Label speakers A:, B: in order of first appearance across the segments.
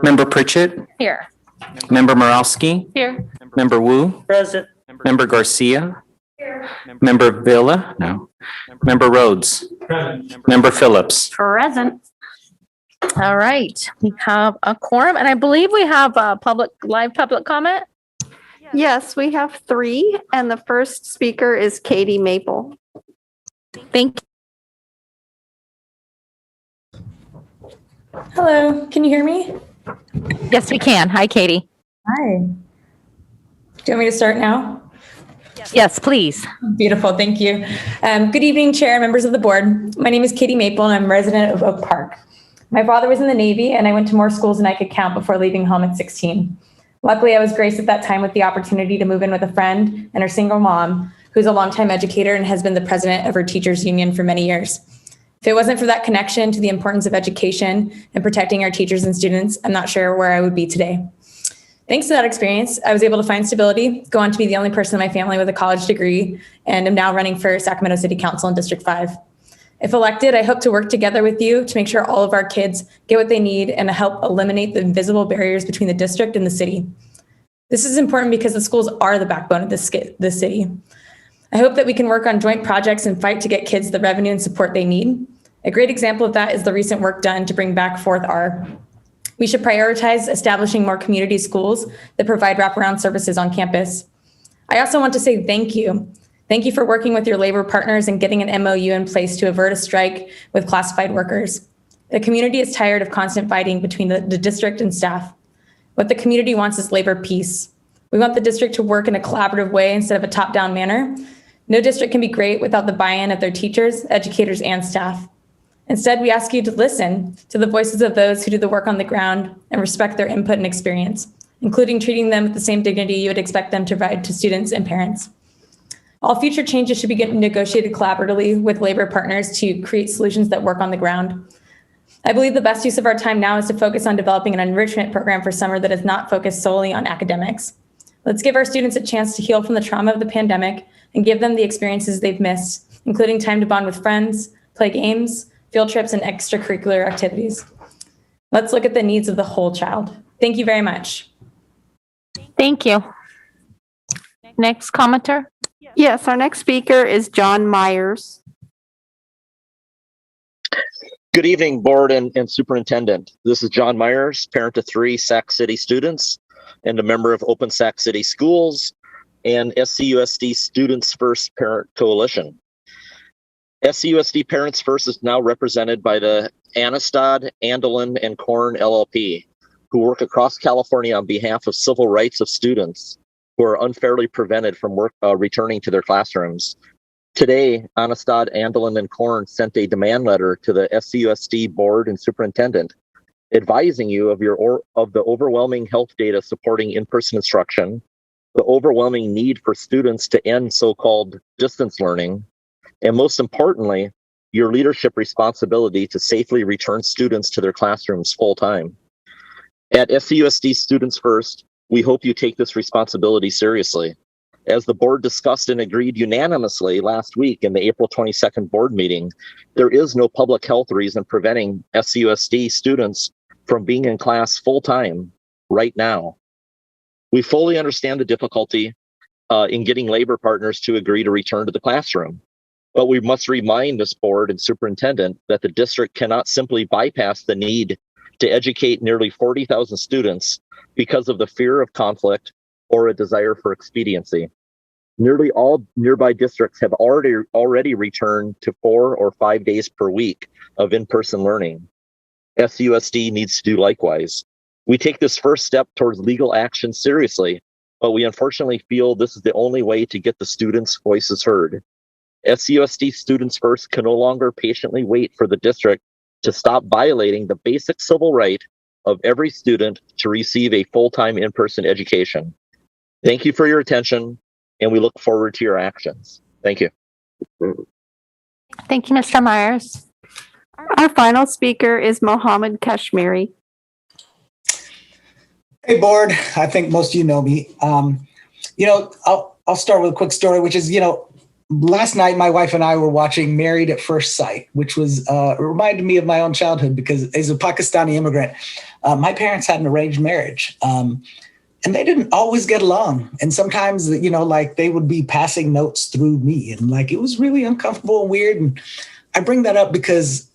A: Member Pritchett,
B: Here.
A: Member Morowski,
B: Here.
A: Member Wu,
C: Present.
A: Member Garcia, Member Villa, no, Member Rhodes, Member Phillips.
B: Present. All right, we have a quorum, and I believe we have a live public comment.
D: Yes, we have 3, and the first speaker is Katie Maple.
B: Thank
E: Hello, can you hear me?
B: you. Yes, we can. Hi, Katie.
E: Hi. Do you want me to start now?
B: Yes, please.
E: Beautiful, thank you. Good evening, Chair and members of the board. My name is Katie Maple and I'm a resident of Oak Park. My father was in the Navy and I went to more schools than I could count before leaving home at 16. Luckily, I was graced at that time with the opportunity to move in with a friend and her single mom, who's a longtime educator and has been the president of her teachers union for many years. If it wasn't for that connection to the importance of education and protecting our teachers and students, I'm not sure where I would be today. Thanks to that experience, I was able to find stability, go on to be the only person in my family with a college degree, and am now running for Sacramento City Council in District 5. If elected, I hope to work together with you to make sure all of our kids get what they need and to help eliminate the invisible barriers between the district and the city. This is important because the schools are the backbone of the city. I hope that we can work on joint projects and fight to get kids the revenue and support they need. A great example of that is the recent work done to bring back 4th R. We should prioritize establishing more community schools that provide wraparound services on campus. I also want to say thank you. Thank you for working with your labor partners and getting an MOU in place to avert a strike with classified workers. The community is tired of constant fighting between the district and staff. What the community wants is labor peace. We want the district to work in a collaborative way instead of a top-down manner. No district can be great without the buy-in of their teachers, educators, and staff. Instead, we ask you to listen to the voices of those who do the work on the ground and respect their input and experience, including treating them with the same dignity you would expect them to provide to students and parents. All future changes should be negotiated collaboratively with labor partners to create solutions that work on the ground. I believe the best use of our time now is to focus on developing an enrichment program for summer that is not focused solely on academics. Let's give our students a chance to heal from the trauma of the pandemic and give them the experiences they've missed, including time to bond with friends, play games, field trips, and extracurricular activities. Let's look at the needs of the whole child. Thank you very much.
B: Thank you. Next commenter.
D: Yes, our next speaker is John Meyers.
F: Good evening, board and superintendent. This is John Meyers, parent of 3 Sac City students and a member of Open Sac City Schools and SCUSD Students First Parent Coalition. SCUSD Parents First is now represented by the Anastad, Andelin, and Korn LLP, who work across California on behalf of civil rights of students who are unfairly prevented from returning to their classrooms. Today, Anastad, Andelin, and Korn sent a demand letter to the SCUSD board and superintendent, advising you of the overwhelming health data supporting in-person instruction, the overwhelming need for students to end so-called distance learning, and most importantly, your leadership responsibility to safely return students to their classrooms full-time. At SCUSD Students First, we hope you take this responsibility seriously. As the board discussed and agreed unanimously last week in the April 22nd board meeting, there is no public health reason preventing SCUSD students from being in class full-time right now. We fully understand the difficulty in getting labor partners to agree to return to the classroom, but we must remind this board and superintendent that the district cannot simply bypass the need to educate nearly 40,000 students because of the fear of conflict or a desire for expediency. Nearly all nearby districts have already returned to 4 or 5 days per week of in-person learning. SCUSD needs to do likewise. We take this first step towards legal action seriously, but we unfortunately feel this is the only way to get the students' voices heard. SCUSD Students First can no longer patiently wait for the district to stop violating the basic civil right of every student to receive a full-time in-person education. Thank you for your attention, and we look forward to your actions. Thank you.
B: Thank you, Mr. Myers.
D: Our final speaker is Mohammed Kashmiri.
G: Hey, board. I think most of you know me. I'll start with a quick story, which is, last night my wife and I were watching Married at First Sight, which was reminded me of my own childhood because as a Pakistani immigrant, My parents had an arranged marriage. And they didn't always get along. And sometimes, like they would be passing notes through me and like it was really uncomfortable and weird. And I bring that up because,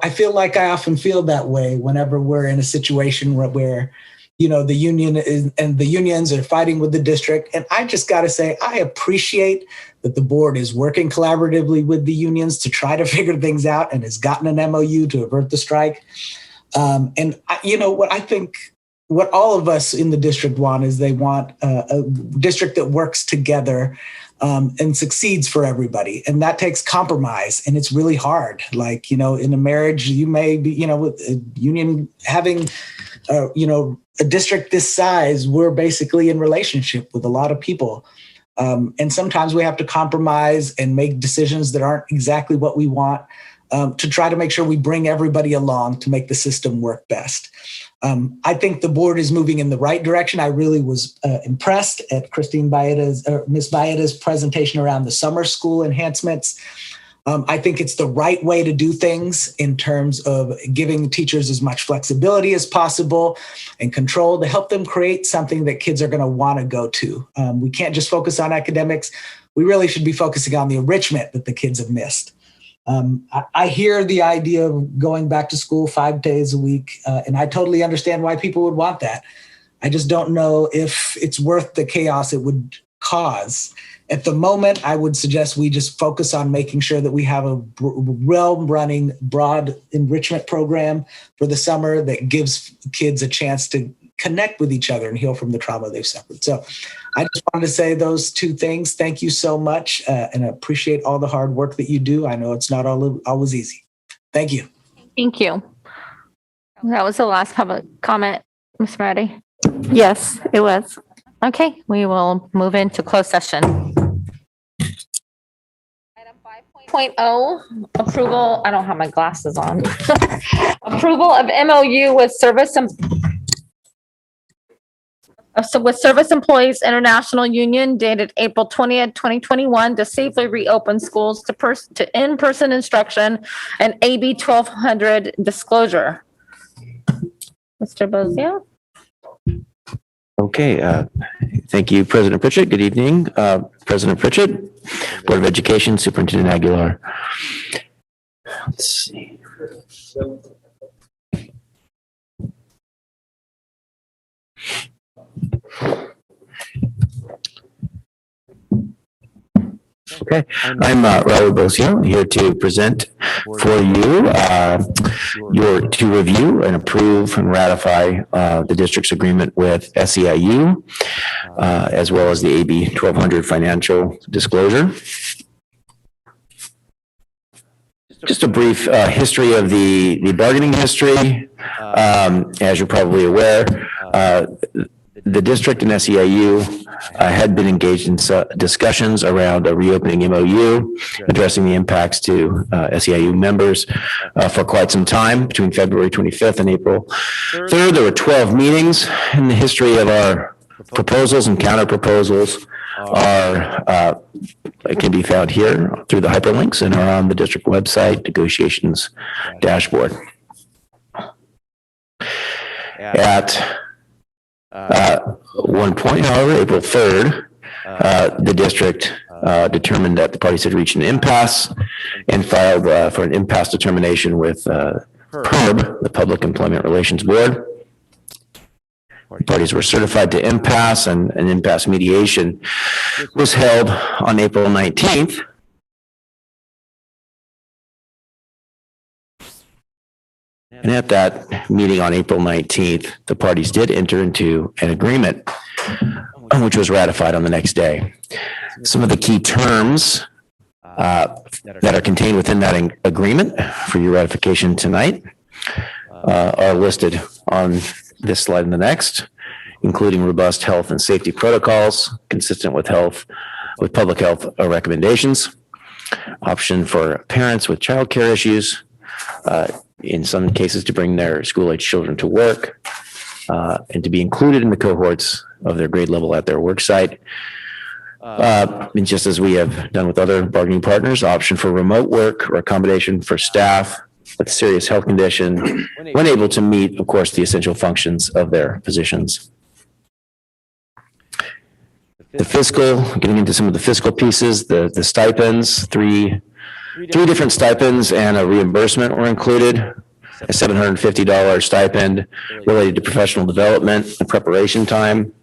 G: I feel like I often feel that way whenever we're in a situation where the union and the unions are fighting with the district. And I just got to say, I appreciate that the board is working collaboratively with the unions to try to figure things out and has gotten an MOU to avert the strike. What all of us in the district want is they want a district that works together and succeeds for everybody. And that takes compromise. And it's really hard. Like, in a marriage, you may be, with a union having, a district this size, we're basically in relationship with a lot of people. And sometimes we have to compromise and make decisions that aren't exactly what we want to try to make sure we bring everybody along to make the system work best. I think the board is moving in the right direction. I really was impressed at Ms. Baeda's presentation around the summer school enhancements. I think it's the right way to do things in terms of giving teachers as much flexibility as possible and control to help them create something that kids are going to want to go to. We can't just focus on academics. We really should be focusing on the enrichment that the kids have missed. I hear the idea of going back to school 5 days a week, and I totally understand why people would want that. I just don't know if it's worth the chaos it would cause. At the moment, I would suggest we just focus on making sure that we have a well-running, broad enrichment program for the summer that gives kids a chance to connect with each other and heal from the trauma they've suffered. So I just wanted to say those two things. Thank you so much, and I appreciate all the hard work that you do. I know it's not always easy. Thank you.
B: Thank you. That was the last public comment, Ms. Moretti.
D: Yes, it was.
B: Okay, we will move into closed session. Item 5.0, approval, I don't have my glasses on. Approval of MOU with Service Employees International Union dated April 20th, 2021 to safely reopen schools to in-person instruction and AB 1200 disclosure. Mr. Bozio?
C: Okay, thank you, President Pritchett. Good evening, President Pritchett, Board of Education, Superintendent Aguilar. Let's see. Okay, I'm Raul Bosio, here to present for you to review and approve and ratify the district's agreement with SEIU, as well as the AB 1200 financial disclosure. Just a brief history of the bargaining history. As you're probably aware, the district and SEIU had been engaged in discussions around a reopening MOU, addressing the impacts to SEIU members for quite some time, between February 25th and April 3rd. There were 12 meetings, and the history of our proposals and counter proposals can be found here through the hyperlinks and are on the district website negotiations dashboard. At one point, however, April 3rd, the district determined that the parties had reached an impasse and filed for an impasse determination with PERB, the Public Employment Relations Board. The parties were certified to impasse, and an impasse mediation was held on April 19th. And at that meeting on April 19th, the parties did enter into an agreement, which was ratified on the next day. Some of the key terms that are contained within that agreement for your ratification tonight are listed on this slide and the next, including robust health and safety protocols consistent with public health recommendations, option for parents with childcare issues, in some cases to bring their school-age children to work, and to be included in the cohorts of their grade level at their work site. And just as we have done with other bargaining partners, option for remote work or accommodation for staff with a serious health condition when able to meet, of course, the essential functions of their positions. The fiscal, getting into some of the fiscal pieces, the stipends, three different stipends and a reimbursement were included. A $750 stipend related to professional development and preparation time.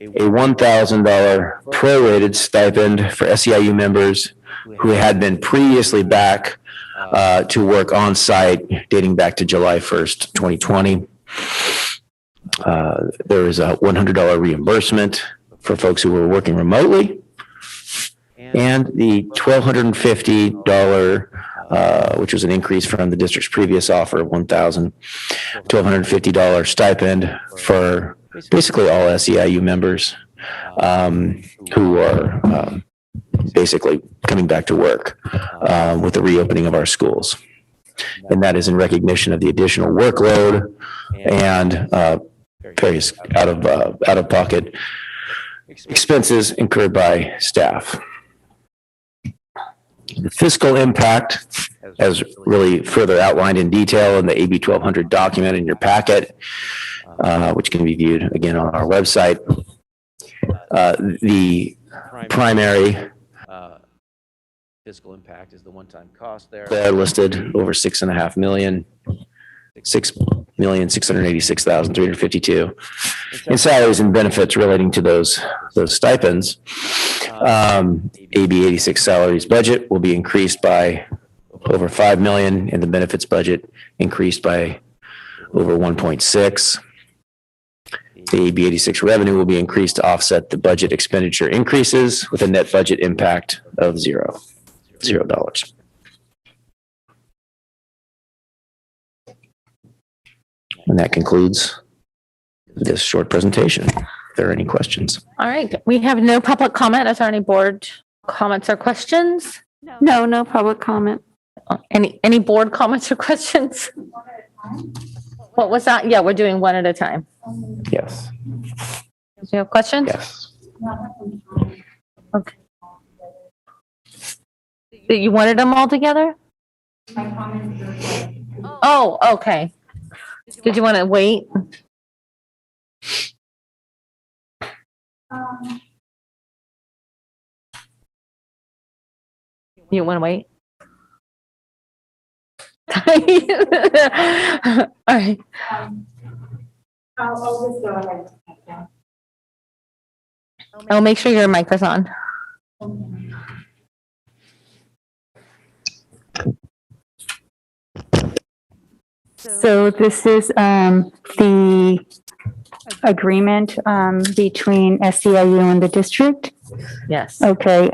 C: A $1,000 prorated stipend for SEIU members who had been previously back to work on site dating back to July 1st, 2020. There is a $100 reimbursement for folks who were working remotely. And the $1,250, which was an increase from the district's previous offer of $1,250 stipend for basically all SEIU members who are basically coming back to work with the reopening of our schools. And that is in recognition of the additional workload and various out-of-pocket expenses incurred by staff. The fiscal impact, as really further outlined in detail in the AB 1200 document in your packet, which can be viewed again on our website. The primary fiscal impact is the one-time cost there. They're listed over $6.5 million. $6,686,352 in salaries and benefits relating to those stipends. AB 86 salaries budget will be increased by over $5 million, and the benefits budget increased by over 1.6. The AB 86 revenue will be increased to offset the budget expenditure increases with a net budget impact of $0. And that concludes this short presentation. If there are any questions.
B: All right, we have no public comment. Is there any board comments or questions?
D: No public comment.
B: Any board comments or questions? What was that? Yeah, we're doing one at a time.
C: Yes.
B: Do you have questions?
C: Yes.
B: Okay. You wanted them all together? Oh, okay. Did you want to wait? You want to wait? All right.
H: I'll just go ahead.
B: I'll make sure your mic is on.
H: So this is the agreement between SEIU and the district.
B: Yes.
H: Okay.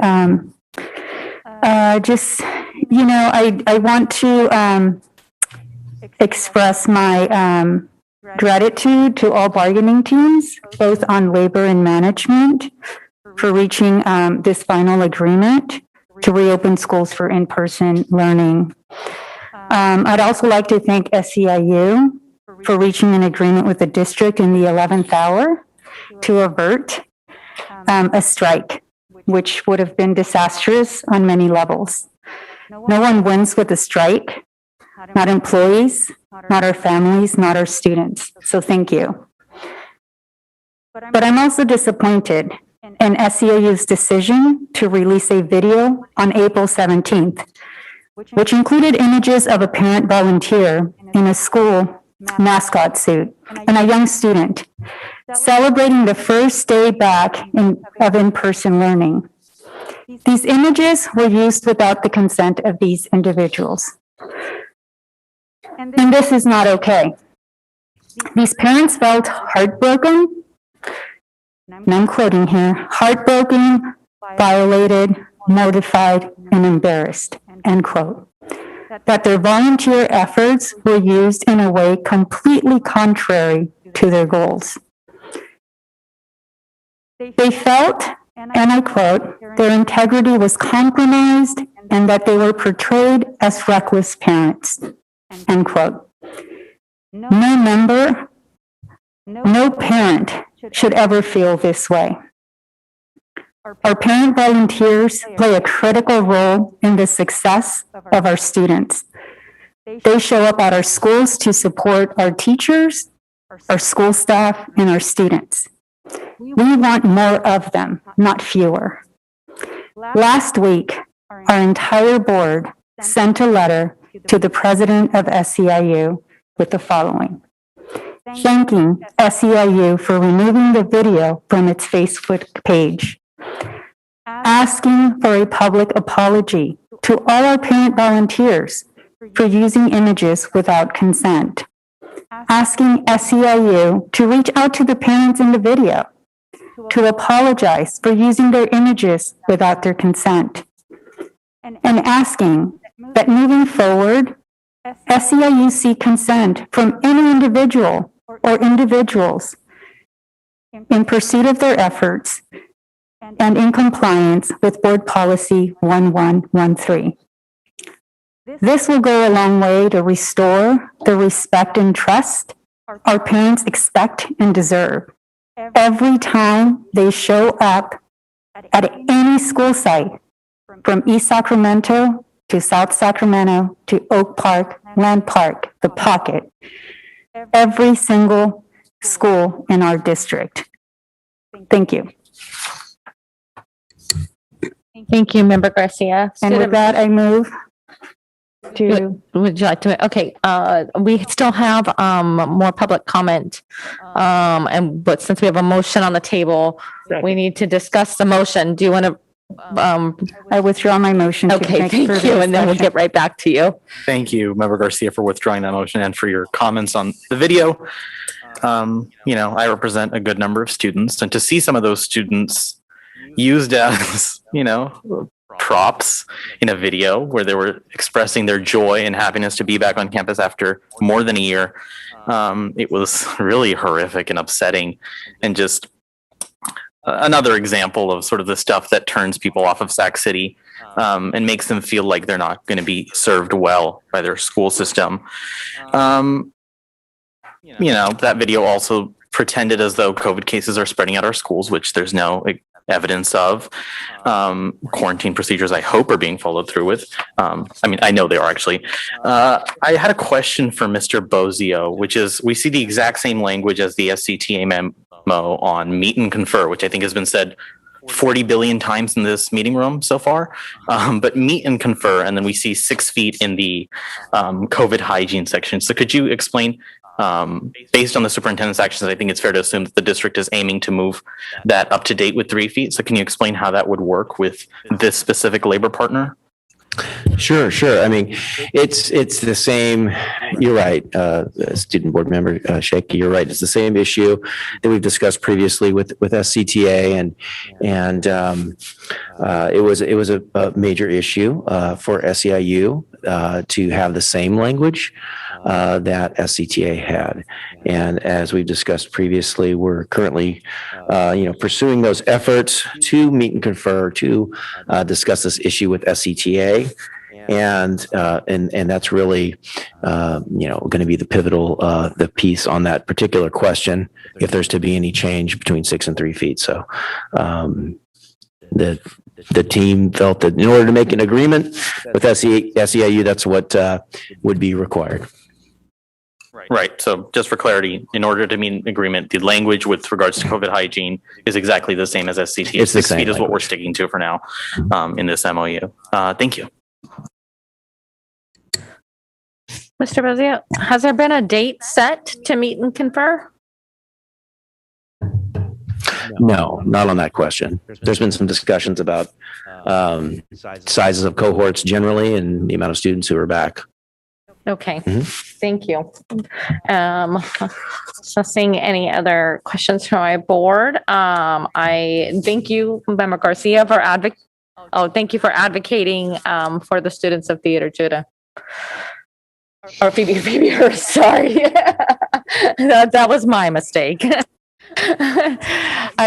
H: Just, I want to express my gratitude to all bargaining teams, both on labor and management, for reaching this final agreement to reopen schools for in-person learning. I'd also like to thank SEIU for reaching an agreement with the district in the 11th hour to avert a strike, which would have been disastrous on many levels. No one wins with a strike, not employees, not our families, not our students. So thank you. But I'm also disappointed in SEIU's decision to release a video on April 17th, which included images of a parent volunteer in a school mascot suit and a young student celebrating the first day back of in-person learning. These images were used without the consent of these individuals. And this is not okay. These parents felt heartbroken, and I'm quoting here, heartbroken, violated, mortified, and embarrassed, end quote. That their volunteer efforts were used in a way completely contrary to their goals. They felt, and I quote, their integrity was compromised and that they were portrayed as reckless parents, end quote. No member, no parent should ever feel this way. Our parent volunteers play a critical role in the success of our students. They show up at our schools to support our teachers, our school staff, and our students. We want more of them, not fewer. Last week, our entire board sent a letter to the president of SEIU with the following: thanking SEIU for removing the video from its Facebook page, asking for a public apology to all our parent volunteers for using images without consent, asking SEIU to reach out to the parents in the video to apologize for using their images without their consent, and asking that moving forward, SEIU seek consent from any individual or individuals in pursuit of their efforts and in compliance with Board Policy 1113. This will go a long way to restore the respect and trust our parents expect and deserve every time they show up at any school site, from East Sacramento to South Sacramento to Oak Park, Land Park, The Pocket, every single school in our district. Thank you.
B: Thank you, Member Garcia.
H: And with that, I move to,
B: Would you like to, okay, we still have, more public comment. But since we have a motion on the table, we need to discuss the motion. Do you want to,
H: I withdraw my motion. to
B: okay,
H: make
B: thank
H: further
B: you, and then we'll
H: discussion.
B: get right back to you.
A: Thank you, Member Garcia, for withdrawing that motion and for your comments on the video. I represent a good number of students, and to see some of those students used as, props in a video where they were expressing their joy and happiness to be back on campus after more than a year, it was really horrific and upsetting, and just another example of sort of the stuff that turns people off of Sac City and makes them feel like they're not going to be served well by their school system. That video also pretended as though COVID cases are spreading out our schools, which there's no evidence of. Quarantine procedures, I hope, are being followed through with. I know they are actually. I had a question for Mr. Bozio, which is, we see the exact same language as the SCTA memo on meet and confer, which I think has been said 40 billion times in this meeting room so far. But meet and confer, and then we see 6 feet in the COVID hygiene section. So could you explain, based on the superintendent's actions, I think it's fair to assume that the district is aiming to move that up to date with 3 feet. So can you explain how that would work with this specific labor partner?
C: Sure. It's the same. You're right, student board member Shaky. You're right. It's the same issue that we've discussed previously with SCTA, and it was a major issue for SEIU to have the same language that SCTA had. And as we've discussed previously, we're currently pursuing those efforts to meet and confer, to discuss this issue with SCTA. And that's really, going to be the pivotal, the piece on that particular question, if there's to be any change between 6 and 3 feet. So, the team felt that in order to make an agreement with SEIU, that's what, would be required.
A: Right. So just for clarity, in order to meet an agreement, the language with regards to COVID hygiene is exactly the same as SCTA.
C: It's the
A: 6
C: same
A: feet is what we're
C: language.
A: sticking to for now in this MOU. Thank you.
B: Mr. Bozio, has there been a date set to meet and confer?
C: No, not on that question. There's been some discussions about sizes of cohorts generally and the amount of students who are back.
B: Okay,
C: Mhm.
B: thank you. So seeing any other questions from my board, I thank you, Member Garcia, for thank you for advocating for the students of Theater Judah. Or Phoebe Hurst, sorry. That was my mistake.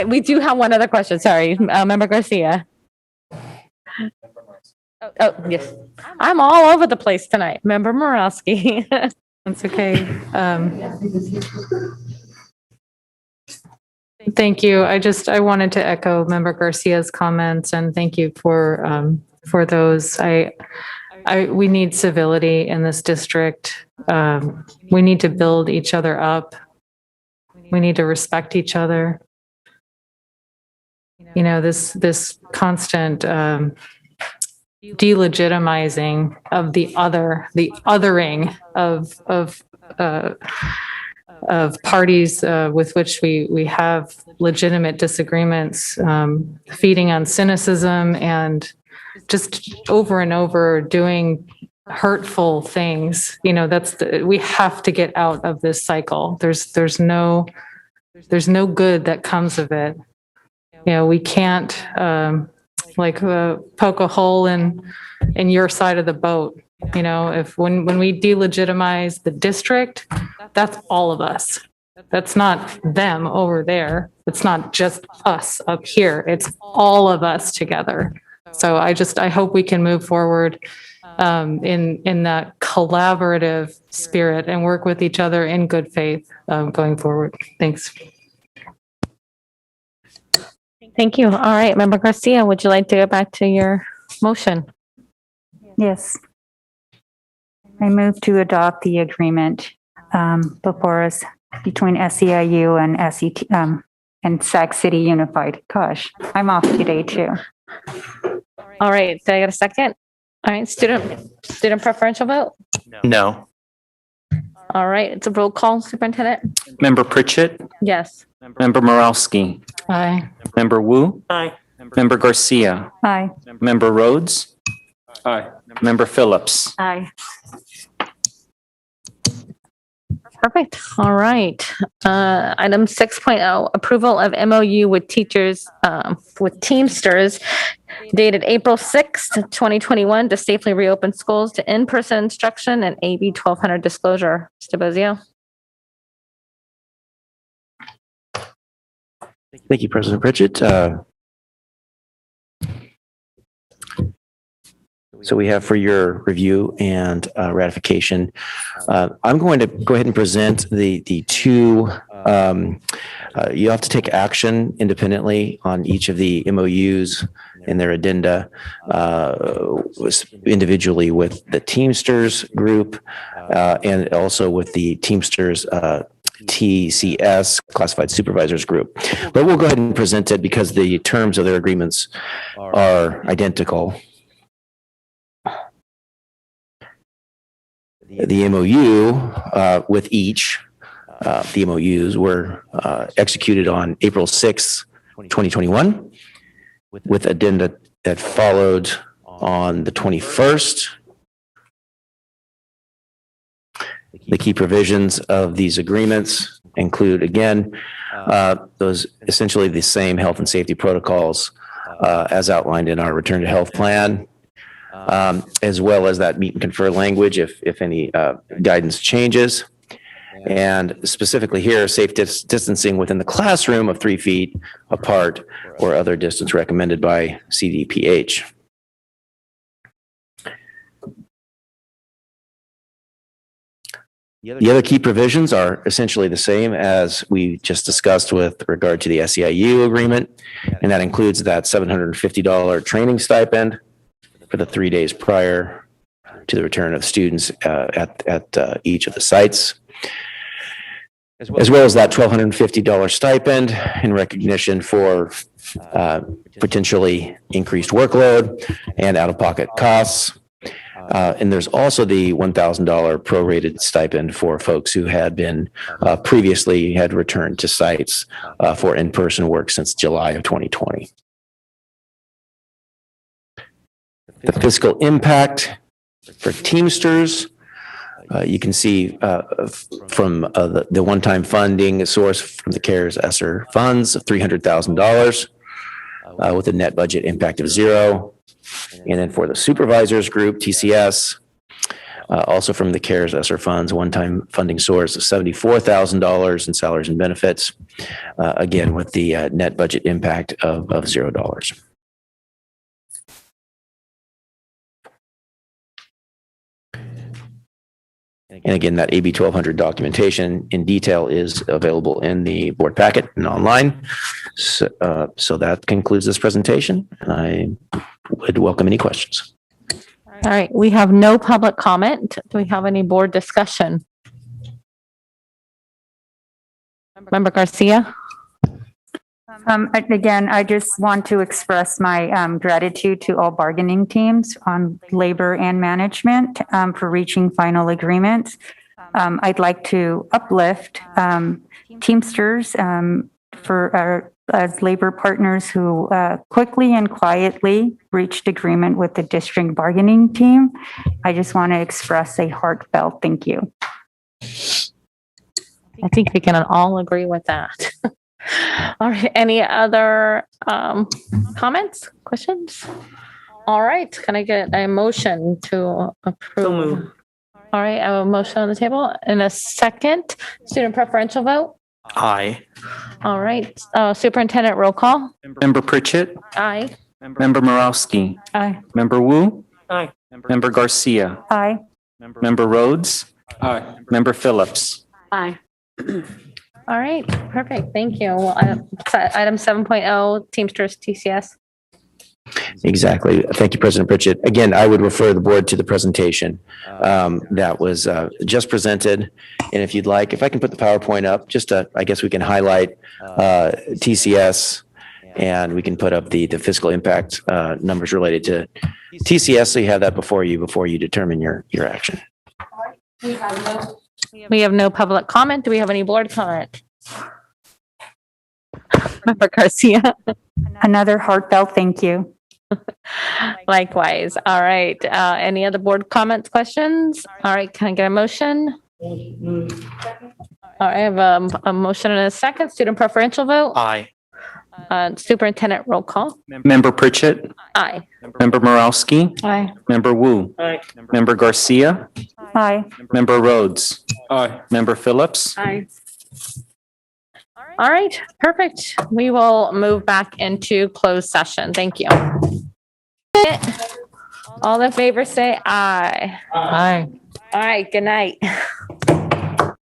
B: We do have one other question, sorry, Member Garcia. Oh, yes. I'm all over the place tonight. Member Morosky.
I: That's okay. Thank you. I wanted to echo Member Garcia's comments and thank you for those. I we need civility in this district. We need to build each other up. We need to respect each other. You know, this constant delegitimizing of the other, the othering of parties with which we have legitimate disagreements, feeding on cynicism and just over and over doing hurtful things. You know, we have to get out of this cycle. There's no good that comes of it. You know, we can't poke a hole in your side of the boat. You know, if when we delegitimize the district, that's all of us. That's not them over there. It's not just us up here. It's all of us together. So I hope we can move forward in that collaborative spirit and work with each other in good faith going forward. Thanks.
B: Thank you. All right, Member Garcia, would you like to go back to your motion?
H: Yes. I move to adopt the agreement before us between SEIU and and Sac City Unified. Gosh, I'm off today too.
B: All right, did I get a second? All right, student preferential vote?
A: No.
B: All right, it's a roll call, Superintendent?
A: Member Pritchett,
B: Yes.
A: Member Morowski,
I: Aye.
A: Member Wu.
B: Aye.
A: Member Garcia,
H: Aye.
A: Member Rhodes. Aye. Member Phillips.
H: Aye.
B: Perfect. All right. Item 6.0, approval of MOU with teachers, with Teamsters dated April 6th, 2021 to safely reopen schools to in-person instruction and AB 1200 disclosure. Mr. Bozio.
C: Thank you, President Pritchett. So we have for your review and ratification. I'm going to go ahead and present the two. You have to take action independently on each of the MOUs and their addenda, individually with the Teamsters group and also with the Teamsters TCS, Classified Supervisors Group. But we'll go ahead and present it because the terms of their agreements are identical. The MOU with each, the MOUs were executed on April 6th, 2021, with addenda that followed on the 21st. The key provisions of these agreements include, again, those essentially the same health and safety protocols as outlined in our return to health plan, as well as that meet and confer language if any guidance changes. And specifically here, safe distancing within the classroom of 3 feet apart or other distance recommended by CDPH. The other key provisions are essentially the same as we just discussed with regard to the SEIU agreement, and that includes that $750 training stipend for the 3 days prior to the return of students at each of the sites, as well as that $1,250 stipend in recognition for potentially increased workload and out-of-pocket costs. And there's also the $1,000 prorated stipend for folks who had been previously had returned to sites for in-person work since July of 2020. The fiscal impact for Teamsters, you can see from the one-time funding source from the CARES ESSER funds of $300,000 with a net budget impact of $0. And then for the supervisors group, TCS, also from the CARES ESSER funds, one-time funding source of $74,000 in salaries and benefits, again, with the net budget impact of $0. And again, that AB 1200 documentation in detail is available in the board packet and online. So that concludes this presentation, and I would welcome any questions.
B: All right, we have no public comment. Do we have any board discussion? Member Garcia?
H: Again, I just want to express my gratitude to all bargaining teams on labor and management for reaching final agreements. I'd like to uplift Teamsters for our as labor partners who quickly and quietly reached agreement with the district bargaining team. I just want to express a heartfelt thank you.
B: I think we can all agree with that. All right, any other comments, questions? All right, can I get a motion to approve? All right, I have a motion on the table in a second. Student preferential vote?
A: Aye.
B: All right, superintendent roll call?
A: Member Pritchett.
B: Aye.
A: Member Morowski.
H: Aye.
A: Member Wu.
J: Aye.
A: Member Garcia.
H: Aye.
A: Member Rhodes.
J: Aye.
A: Member Phillips.
B: Aye. All right, perfect, thank you. Well, item 7.0, Teamsters TCS.
C: Exactly. Thank you, President Pritchett. Again, I would refer the board to the presentation that was just presented. And if you'd like, if I can put the PowerPoint up, just I guess we can highlight TCS and we can put up the fiscal impact numbers related to TCS. So you have that before you determine your action.
B: We have no public comment. Do we have any board comment? Member Garcia?
H: Another heartfelt thank you.
B: Likewise. All right. Any other board comments, questions? All right. Can I get a motion? All right. I have a motion and a second. Student preferential vote?
A: Aye.
B: Superintendent roll call?
A: Member Pritchett.
B: Aye.
A: Member Morowski.
H: Aye.
A: Member Wu.
J: Aye.
A: Member Garcia.
H: Aye.
A: Member Rhodes.
J: Aye.
A: Member Phillips.
B: Aye. All right, perfect. We will move back into closed session. Thank you. All in favor say aye.
I: Aye.
B: All right, good night.